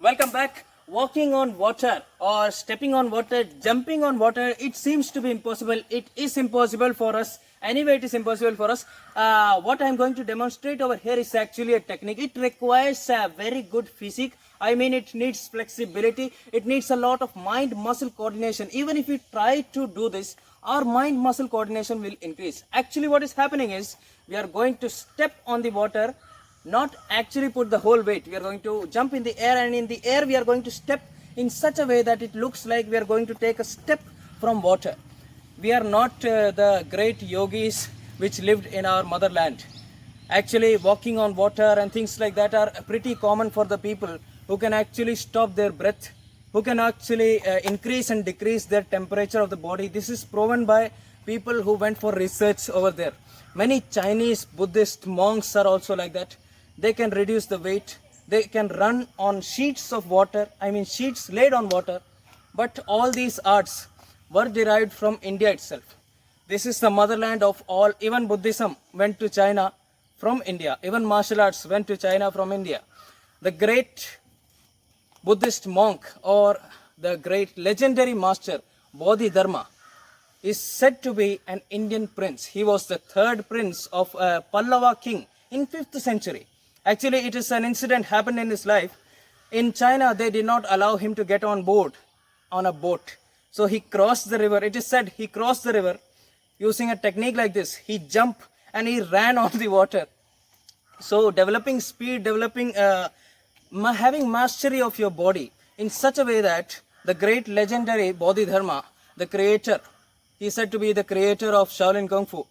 Welcome back. Walking on water or stepping on water, jumping on water, it seems to be impossible. It is impossible for us. Anyway, it is impossible for us. What I am going to demonstrate over here is actually a technique. It requires a very good physique. I mean, it needs flexibility. It needs a lot of mind-muscle coordination. Even if we try to do this, our mind-muscle coordination will increase. Actually, what is happening is we are going to step on the water, not actually put the whole weight. We are going to jump in the air, and in the air we are going to step in such a way that it looks like we are going to take a step from water. We are not the great yogis which lived in our motherland. Actually, walking on water and things like that are pretty common for the people who can actually stop their breath, who can actually increase and decrease their temperature of the body. This is proven by people who went for research over there. Many Chinese Buddhist monks are also like that. They can reduce the weight. They can run on sheets of water. I mean, sheets laid on water. But all these arts were derived from India itself. This is the motherland of all. Even Buddhism went to China from India. Even martial arts went to China from India. The great Buddhist monk or the great legendary master Bodhidharma is said to be an Indian prince. He was the third prince of a Pallava king in 5th century. Actually, it is an incident happened in his life. In China, they did not allow him to get on board on a boat. So he crossed the river. It is said he crossed the river using a technique like this. He jumped and he ran on the water. So developing speed, having mastery of your body in such a way that the great legendary Bodhidharma, the creator, he is said to be the creator of Shaolin Kung Fu.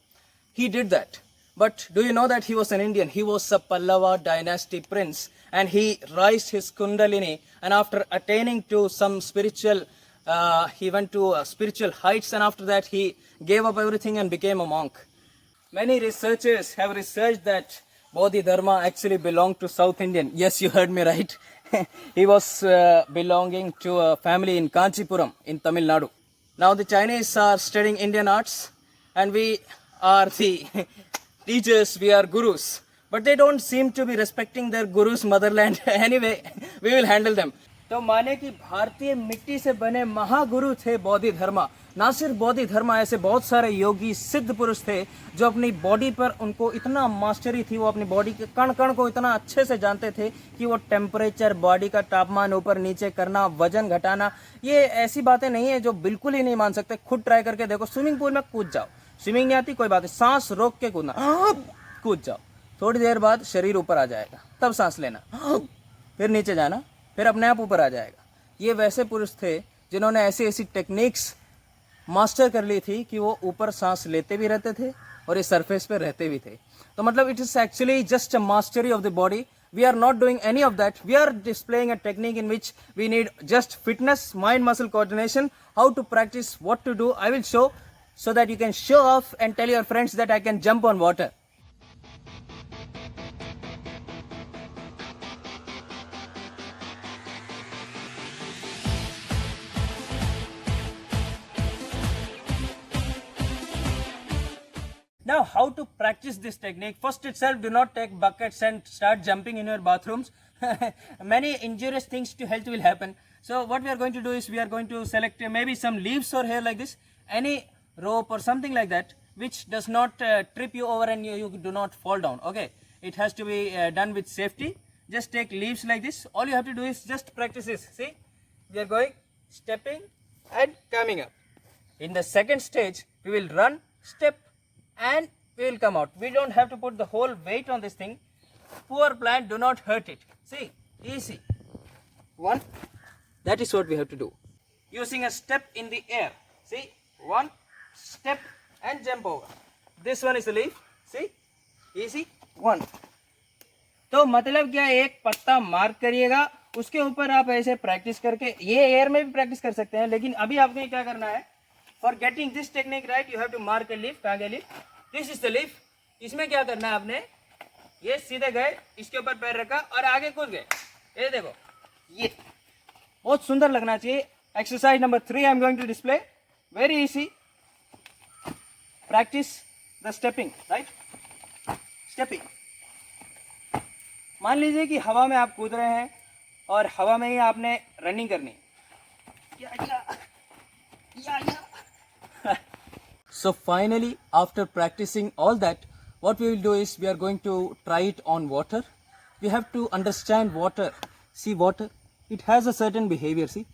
He did that. But do you know that he was an Indian? He was a Pallava dynasty prince, and he raised his Kundalini, and after attaining to some spiritual, he went to spiritual heights, and after that he gave up everything and became a monk. Many researchers have researched that Bodhidharma actually belonged to South Indian. Yes, you heard me right. He was belonging to a family in Kanchipuram in Tamil Nadu. Now the Chinese are studying Indian arts, and we are the teachers, we are gurus. But they don't seem to be respecting their guru's motherland. Anyway, we will handle them. तो माने कि भारतीय मिट्टी से बने महागुरु थे बोधिधर्मा. ना सिर्फ बोधिधर्मा, ऐसे बहुत सारे योगी सिद्ध पुरुष थे जो अपनी बॉडी पर उनको इतना मास्टरी थी, वो अपनी बॉडी के कण कण को इतना अच्छे से जानते थे कि वो टेम्परेचर, बॉडी का तापमान ऊपर नीचे करना, वजन घटाना, ये ऐसी बातें नहीं है जो बिल्कुल ही नहीं मान सकते. खुद ट्राई करके देखो. स्विमिंग पूल में कूद जाओ. स्विमिंग नहीं आती कोई बात है, सांस रोक के कूदना, कूद जाओ. थोड़ी देर बाद शरीर ऊपर आ जाएगा, तब सांस लेना, फिर नीचे जाना, फिर अपने आप ऊपर आ जाएगा. ये वैसे पुरुष थे जिन्होंने ऐसी ऐसी टेक्निक्स मास्टर कर ली थी कि वो ऊपर सांस लेते भी रहते थे और इस सरफेस पे रहते भी थे. तो मतलब it is actually just a mastery of the body. We are not doing any of that. We are displaying a technique in which we need just fitness, mind muscle coordination, how to practice, what to do. I will show so that you can show off and tell your friends that I can jump on water. Now, how to practice this technique? First itself, do not take buckets and start jumping in your bathrooms. Many injurious things to health will happen. So what we are going to do is we are going to select maybe some leaves or hair like this, any rope or something like that, which does not trip you over and you do not fall down. Okay, it has to be done with safety. Just take leaves like this. All you have to do is just practice this. See, we are going, stepping and coming up. In the second stage, we will run, step, and we will come out. We don't have to put the whole weight on this thing. Poor plant, do not hurt it. See, easy. One, that is what we have to do. Using a step in the air. See, one, step and jump over. This one is a leaf. See, easy, one. तो मतलब क्या, एक पत्ता mark करिएगा, उसके ऊपर आप ऐसे प्रैक्टिस करके, ये एयर में भी प्रैक्टिस कर सकते हैं, लेकिन अभी आपको क्या करना है, for getting this technique right, you have to mark a leaf. कहाँ गया leaf? This is the leaf. इसमें क्या करना है आपने, ये सीधे गए, इसके ऊपर पैर रखा और आगे कूद गए। ये देखो, ये बहुत सुंदर लगना चाहिए। Exercise number 3 I am going to display. Very easy. Practice the stepping, right? Stepping. मान लीजिए कि हवा में आप कूद रहे हैं और हवा में ही आपने रनिंग करनी। So finally, after practicing all that, what we will do is we are going to try it on water. We have to understand water. See water, it has a certain behavior. See,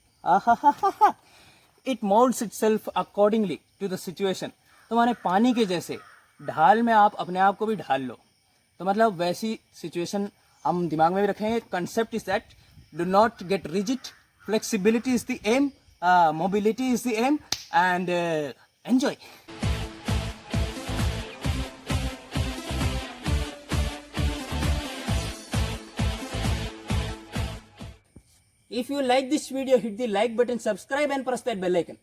it molds itself accordingly to the situation. तो माने पानी के जैसे ढाल में आप अपने आप को भी ढाल लो। तो मतलब वैसी सिचुएशन हम दिमाग में भी रखेंगे। Concept is that do not get rigid, flexibility is the aim, mobility is the aim, and enjoy. If you like this video, hit the like button, subscribe and press that bell icon.